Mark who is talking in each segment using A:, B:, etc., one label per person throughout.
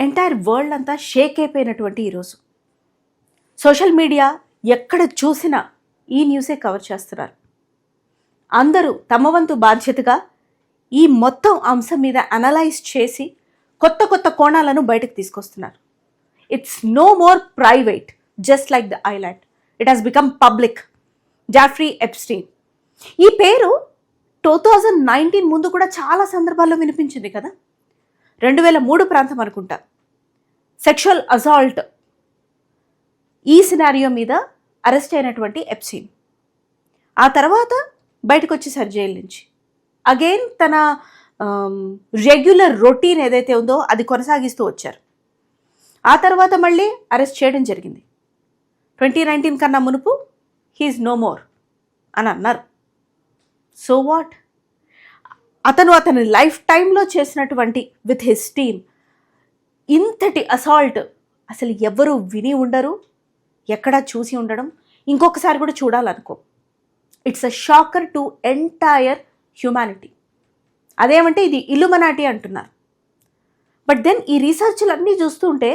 A: Entire world అంతా షేక్ అయిపోయినటువంటి ఈరోజు సోషల్ మీడియా ఎక్కడ చూసినా ఈ న్యూసే కవర్ చేస్తున్నారు. అందరూ తమ వంతు బాధ్యతగా ఈ మొత్తం అంశం మీద అనలైజ్ చేసి కొత్త కొత్త కోణాలను బయటకు తీసుకొస్తున్నారు. It's no more private, just like the island. It has become public. Jeffrey Epstein ఈ పేరు 2019 ముందు కూడా చాలా సందర్భాల్లో వినిపించింది కదా. 2003 ప్రాంతం అనుకుంటా సెక్షువల్ అసాల్ట్ ఈ సినారియో మీద అరెస్ట్ అయినటువంటి ఎప్స్టీన్ ఆ తర్వాత బయటకు వచ్చేసారు జైలు నుంచి. అగైన్ తన రెగ్యులర్ రొటీన్ ఏదైతే ఉందో అది కొనసాగిస్తూ వచ్చారు. ఆ తర్వాత మళ్ళీ అరెస్ట్ చేయడం జరిగింది. 2019 కన్నా మునుపు హీఈస్ నో మోర్ అని అన్నారు. So what? అతని లైఫ్ టైంలో చేసినటువంటి విత్ హిస్ టీమ్ ఇంతటి అసాల్ట్ అసలు ఎవరు విని ఉండరు, ఎక్కడా చూసి ఉండడం, ఇంకొకసారి కూడా చూడాలనుకో. It's a shocker to entire humanity. అదేమంటే ఇది ఇల్లుమనాటి అంటున్నారు. బట్ దెన్ ఈ రీసెర్చ్లన్నీ చూస్తుంటే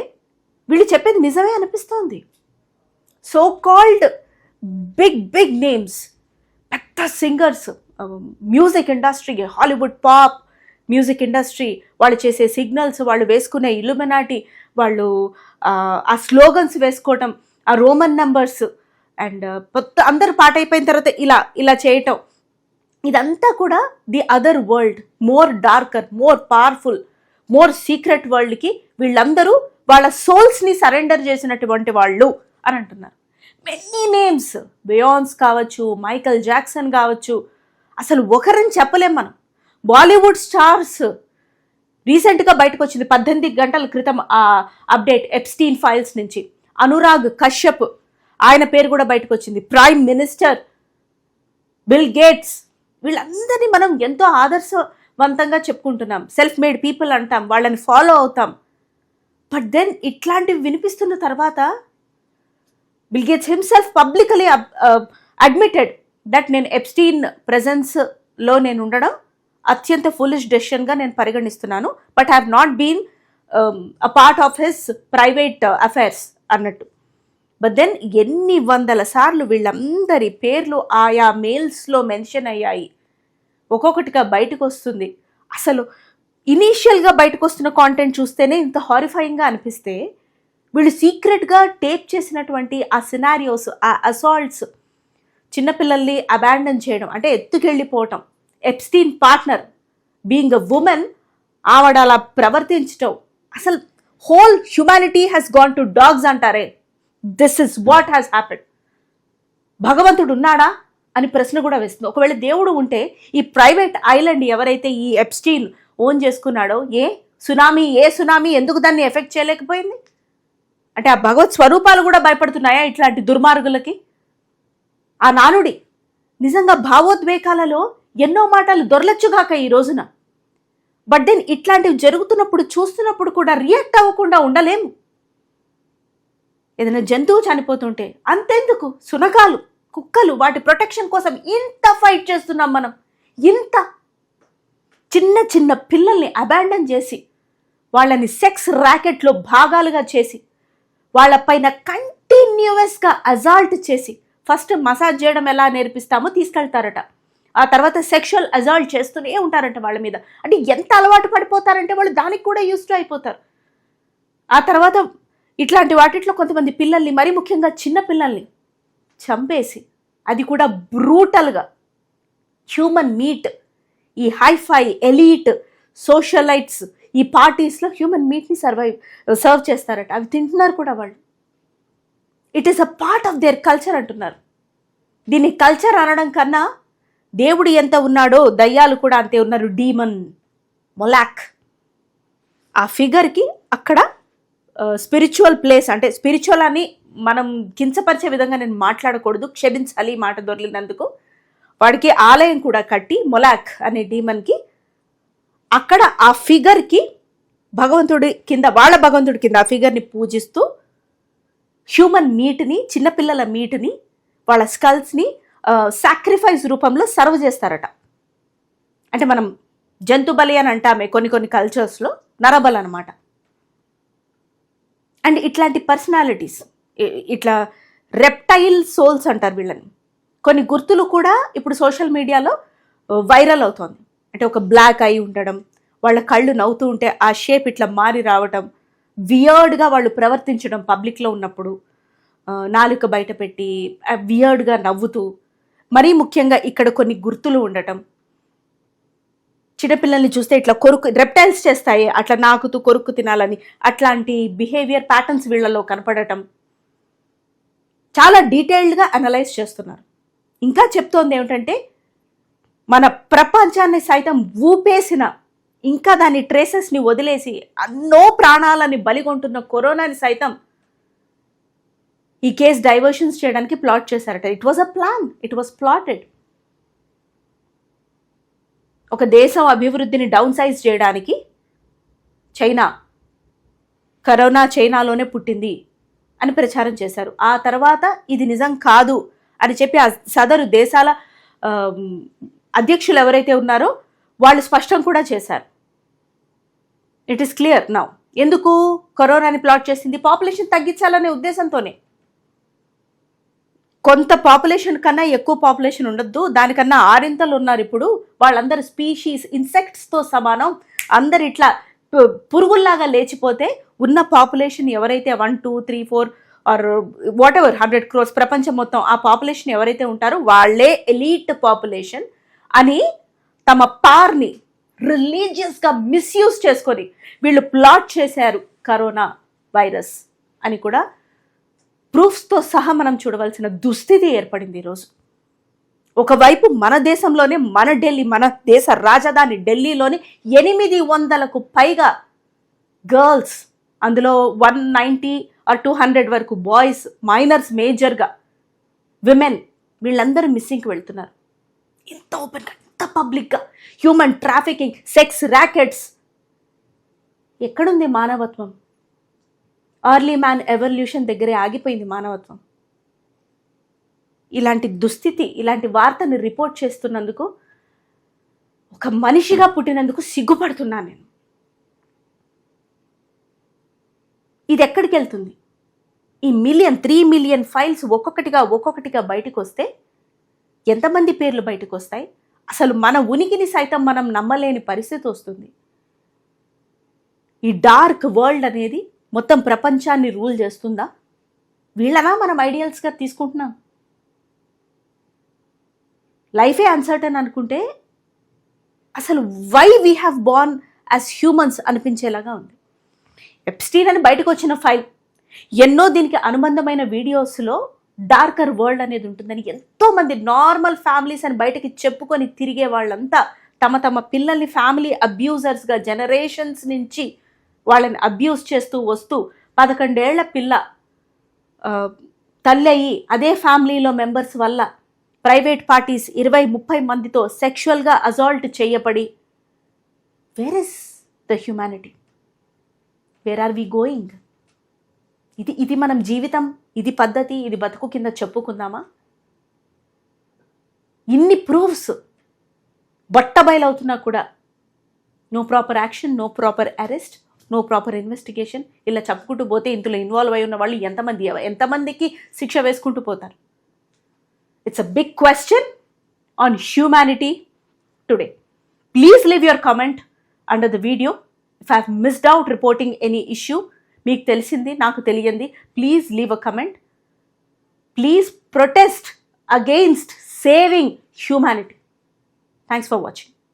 A: వీళ్ళు చెప్పేది నిజమే అనిపిస్తోంది. సో కాల్డ్ బిగ్ నేమ్స్, పెద్ద singers, music industry, Hollywood pop music industry, వాళ్ళు చేసే సిగ్నల్స్, వాళ్ళు వేసుకునే ఇల్లుమినాటి, వాళ్ళు ఆ స్లోగన్స్ వేసుకోవటం, ఆ రోమన్ నంబర్స్ అండ్ అందరు పాట అయిపోయిన తర్వాత ఇలా చేయటం, ఇదంతా కూడా the other world, more darker, more powerful, more secret వరల్డ్కి వీళ్ళందరూ వాళ్ళ సోల్స్ని సరెండర్ చేసినటువంటి వాళ్ళు అని అంటున్నారు. మెనీ నేమ్స్, బియాన్స్ కావచ్చు, మైకల్ జాక్సన్ కావచ్చు, అసలు ఒకరని చెప్పలేం మనం. బాలీవుడ్ స్టార్స్ రీసెంట్గా బయటకు వచ్చింది 18 గంటల క్రితం ఆ అప్డేట్ ఎప్స్టీన్ ఫైల్స్ నుంచి. అనురాగ్ కశ్యప్, ఆయన పేరు కూడా బయటకు వచ్చింది. ప్రైమ్ మినిస్టర్ బిల్ గేట్స్, వీళ్ళందరినీ మనం ఎంతో ఆదర్శవంతంగా చెప్పుకుంటున్నాం. సెల్ఫ్ మేడ్ పీపుల్ అంటాం, వాళ్ళని ఫాలో అవుతాం. బట్ దెన్ ఇట్లాంటివి వినిపిస్తున్న తర్వాత Bill Gates himself publicly admitted that నేను ఎప్స్టీన్ ప్రెజెన్స్లో నేను ఉండడం అత్యంత ఫులిష్ డెసిషన్గా నేను పరిగణిస్తున్నాను, but have not been a part of his private affairs అన్నట్టు. బట్ దెన్ ఎన్ని వందల సార్లు వీళ్ళందరి పేర్లు ఆయా మెయిల్స్లో మెన్షన్ అయ్యాయి. ఒక్కొక్కటిగా బయటకు వస్తుంది. అసలు ఇనీషియల్గా బయటకు వస్తున్న కాంటెంట్ చూస్తేనే ఇంత హారిఫైయింగ్గా అనిపిస్తే వీళ్ళు సీక్రెట్గా టేప్ చేసినటువంటి ఆ సినారియోస్, ఆ అసాల్ట్స్, చిన్నపిల్లల్ని అబాండన్ చేయడం అంటే ఎత్తుకెళ్ళిపోవటం, Epstein partner being a woman, ఆవిడ అలా ప్రవర్తించటం, అసలు whole humanity has gone to dogs అంటారే, this is what has happened. భగవంతుడు ఉన్నాడా అని ప్రశ్న కూడా వేస్తుంది. ఒకవేళ దేవుడు ఉంటే ఈ ప్రైవేట్ ఐలాండ్ ఎవరైతే ఈ ఎప్స్టీన్ ఓన్ చేసుకున్నాడో ఏ సునామీ ఎందుకు దాన్ని ఎఫెక్ట్ చేయలేకపోయింది? అంటే ఆ భగవత్ స్వరూపాలు కూడా భయపడుతున్నాయా ఇట్లాంటి దుర్మార్గులకి? ఆ నానుడి నిజంగా భావోద్వేగాలలో ఎన్నో మాటలు దొరలచ్చుగాక ఈ రోజున. బట్ దెన్ ఇట్లాంటివి జరుగుతున్నప్పుడు చూస్తున్నప్పుడు కూడా రియాక్ట్ అవ్వకుండా ఉండలేము. ఏదైనా జంతువు చనిపోతుంటే అంతెందుకు, సునకాలు, కుక్కలు, వాటి ప్రొటెక్షన్ కోసం ఇంత ఫైట్ చేస్తున్నాం మనం. ఇంత చిన్న చిన్న పిల్లల్ని అబాండన్ చేసి వాళ్ళని సెక్స్ ర్యాకెట్లో భాగాలుగా చేసి వాళ్ళపైన కంటిన్యూస్గా అజాల్ట్ చేసి ఫస్ట్ మసాజ్ చేయడం ఎలా నేర్పిస్తామో తీసుకెళ్తారట. ఆ తర్వాత సెక్షువల్ అజాల్ట్ చేస్తూనే ఉంటారంట వాళ్ళ మీద. అంటే ఎంత అలవాటు పడిపోతారంటే వాళ్ళు దానికి కూడా యూస్డ్ అయిపోతారు. ఆ తర్వాత ఇట్లాంటి వాటిట్లో కొంతమంది పిల్లల్ని, మరీ ముఖ్యంగా చిన్న పిల్లల్ని చంపేసి, అది కూడా బ్రూటల్గా హ్యూమన్ మీట్, ఈ హైఫై ఎలీట్ సోషలైట్స్ ఈ పార్టీస్లో హ్యూమన్ మీట్ని సర్వ్ చేస్తారట. అవి తింటున్నారు కూడా వాళ్ళు. It is a part of their culture అంటున్నారు. దీన్ని కల్చర్ అనడం కన్నా దేవుడు ఎంత ఉన్నాడో దయ్యాలు కూడా అంతే ఉన్నారు. డీమన్ మొలాక్ ఆ ఫిగర్కి అక్కడ స్పిరిచువల్ ప్లేస్, అంటే స్పిరిచువల్ అని మనం కించపరిచే విధంగా నేను మాట్లాడకూడదు, క్షమించాలి మాట దొరికినందుకు. వాడికి ఆలయం కూడా కట్టి మొలాక్ అనే డీమన్కి అక్కడ ఆ ఫిగర్కి భగవంతుడి కింద, వాళ్ళ భగవంతుడి కింద ఆ ఫిగర్ని పూజిస్తూ హ్యూమన్ మీట్ని, చిన్నపిల్లల మీట్ని, వాళ్ళ స్కల్స్ని సాక్రిఫైస్ రూపంలో సర్వ్ చేస్తారట. అంటే మనం జంతు బలి అని అంటామే కొన్ని కల్చర్స్లో, నరబలి అనమాట. అండ్ ఇట్లాంటి పర్సనాలిటీస్, ఇట్లా రెప్టైల్ సోల్స్ అంటారు వీళ్ళని. కొన్ని గుర్తులు కూడా ఇప్పుడు సోషల్ మీడియాలో వైరల్ అవుతోంది. అంటే ఒక బ్లాక్ ఐ ఉండడం, వాళ్ళ కళ్ళు నవ్వుతూ ఉంటే ఆ షేప్ ఇట్లా మారి రావటం, వియర్డ్గా వాళ్ళు ప్రవర్తించడం పబ్లిక్లో ఉన్నప్పుడు, నాలుక బయట పెట్టి వియర్డ్గా నవ్వుతూ, మరీ ముఖ్యంగా ఇక్కడ కొన్ని గుర్తులు ఉండటం, చిన్నపిల్లల్ని చూస్తే ఇట్లా కొరుకు రెప్టైల్స్ చేస్తాయి అట్లా నాకుతూ కొరుకు తినాలని, అట్లాంటి బిహేవియర్ ప్యాటర్న్స్ వీళ్ళలో కనపడటం, చాలా డీటెయిల్డ్గా అనలైజ్ చేస్తున్నారు. ఇంకా చెప్తోంది ఏమిటంటే మన ప్రపంచాన్ని సైతం ఊపేసిన, ఇంకా దాని ట్రేసెస్ని వదిలేసి ఎన్నో ప్రాణాలని బలిగొంటున్న కరోనాని సైతం ఈ కేసు డైవర్షన్స్ చేయడానికి ప్లాట్ చేశారట. It was a plan, it was plotted. ఒక దేశం అభివృద్ధిని డౌన్ సైజ్ చేయడానికి కరోనా చైనాలోనే పుట్టింది అని ప్రచారం చేశారు. ఆ తర్వాత ఇది నిజం కాదు అని చెప్పి ఆ సదరు దేశాల అధ్యక్షులు ఎవరైతే ఉన్నారో వాళ్ళు స్పష్టం కూడా చేశారు. It is clear now. ఎందుకు కరోనాని ప్లాట్ చేసింది? పాపులేషన్ తగ్గించాలనే ఉద్దేశంతోనే. కొంత పాపులేషన్ కన్నా ఎక్కువ పాపులేషన్ ఉండొద్దు, దానికన్నా ఆరింతలు ఉన్నారు ఇప్పుడు, వాళ్ళందరూ స్పీషీస్ ఇన్సెక్ట్స్తో సమానం, అందరు ఇట్లా పురుగుల్లాగా లేచిపోతే ఉన్న పాపులేషన్ ఎవరైతే 1, 2, 3, 4 ఆర్ వాట్ ఎవర్ 100 crores ప్రపంచం మొత్తం ఆ పాపులేషన్ ఎవరైతే ఉంటారో వాళ్ళే ఎలీట్ పాపులేషన్ అని తమ పవర్ని రిలీజియస్గా మిస్యూజ్ చేసుకొని వీళ్ళు ప్లాట్ చేశారు కరోనా వైరస్ అని కూడా ప్రూఫ్స్తో సహా మనం చూడవలసిన దుస్థితి ఏర్పడింది ఈరోజు. ఒకవైపు మన దేశంలోనే మన దేశ రాజధాని ఢిల్లీలోని 800కు పైగా గర్ల్స్, అందులో 190 or 200 వరకు బాయ్స్, మైనర్స్ మేజర్గా, విమెన్, వీళ్ళందరూ మిస్సింగ్కి వెళ్తున్నారు. ఇంత ఓపెన్గా, ఇంత పబ్లిక్గా హ్యూమన్ ట్రాఫికింగ్, సెక్స్ ర్యాకెట్స్. ఎక్కడుంది మానవత్వం? ఎర్లీ మ్యాన్ ఎవల్యూషన్ దగ్గరే ఆగిపోయింది మానవత్వం. ఇలాంటి దుస్థితి, ఇలాంటి వార్తని రిపోర్ట్ చేస్తున్నందుకు, ఒక మనిషిగా పుట్టినందుకు సిగ్గుపడుతున్నాను నేను. ఇది ఎక్కడికి వెళ్తుంది? ఈ 3 million ఫైల్స్ ఒక్కొక్కటిగా బయటకు వస్తే ఎంతమంది పేర్లు బయటకు వస్తాయి? అసలు మన ఉనికిని సైతం మనం నమ్మలేని పరిస్థితి వస్తుంది. ఈ డార్క్ వరల్డ్ అనేది మొత్తం ప్రపంచాన్ని రూల్ చేస్తుందా? వీళ్ళనా మనం ఐడియల్స్గా తీసుకుంటున్నాం? లైఫే అన్సర్టన్ అనుకుంటే అసలు why we have born as humans అనిపించేలాగా ఉంది. ఎప్స్టీన్ అని బయటకు వచ్చిన ఫైల్, ఎన్నో దీనికి అనుబంధమైన వీడియోస్లో డార్కర్ వరల్డ్ అనేది ఉంటుందని ఎంతోమంది నార్మల్ ఫ్యామిలీస్ అని బయటకి చెప్పుకొని తిరిగే వాళ్ళంతా తమ పిల్లల్ని ఫ్యామిలీ అబ్యూజర్స్గా జనరేషన్స్ నుంచి వాళ్ళని అబ్యూస్ చేస్తూ వస్తూ 11 ఏళ్ల పిల్ల తల్లి అయ్యి అదే ఫ్యామిలీలో మెంబర్స్ వల్ల ప్రైవేట్ పార్టీస్ 20-30 మందితో సెక్షువల్గా అజాల్ట్ చేయబడి, where is the humanity? Where are we going? ఇది మనం జీవితం, ఇది పద్ధతి, ఇది బతుకు కింద చెప్పుకుందామా? ఇన్ని ప్రూఫ్స్ బట్టబయలవుతున్నా కూడా no proper action, no proper arrest, no proper investigation. ఇలా చెప్పుకుంటూ పోతే ఇందులో ఇన్వాల్వ్ అయి ఉన్న వాళ్ళు ఎంతమందికి శిక్ష వేసుకుంటూ పోతారు? It's a big question on humanity today. Please leave your comment under the video. If I have missed out reporting any issue, మీకు తెలిసింది నాకు తెలియంది, please leave a comment. Please protest against saving humanity. Thanks for watching.